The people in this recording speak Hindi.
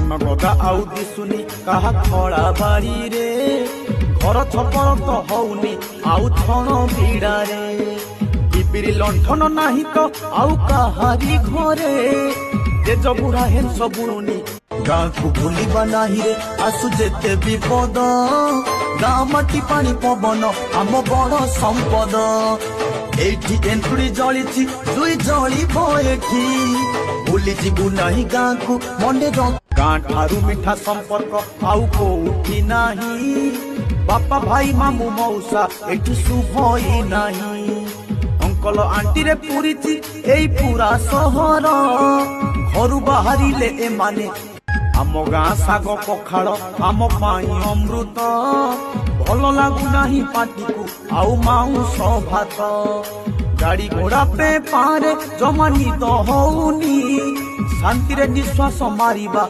धान गदा आउ दिसुनी कहा खड़ा बाड़ी रे घर छपर तो हौनी आउ छण बिड़ा रे पिपिरी लंठन नाही तो आउ कहारी घरे तेज बुढ़ा हेन सबुनी गाँ को भूलिबा नाही रे आसु जेते विपद गाँ माटी पानी पवन आम बड़ संपद एठी एंटुड़ी जलिछि दुई जलिब एठी भूली जीवु नाही गाँ को मने गाँ ठारू मिठा संपर्क आउ कोठी नाही बापा भाई मामू मौसा एठी शुभ ही नाही अंकल आंटी रे पूरीछि एई पूरा सहर घर बाहरिले ए माने आम गाँ साग पखाड़ आम पाई अमृत भल लागू नाही पाटी को आउ माउंस भात गाड़ी घोड़ा पे पारे जमा निद हौनी शांति रे निश्वास मारिबा।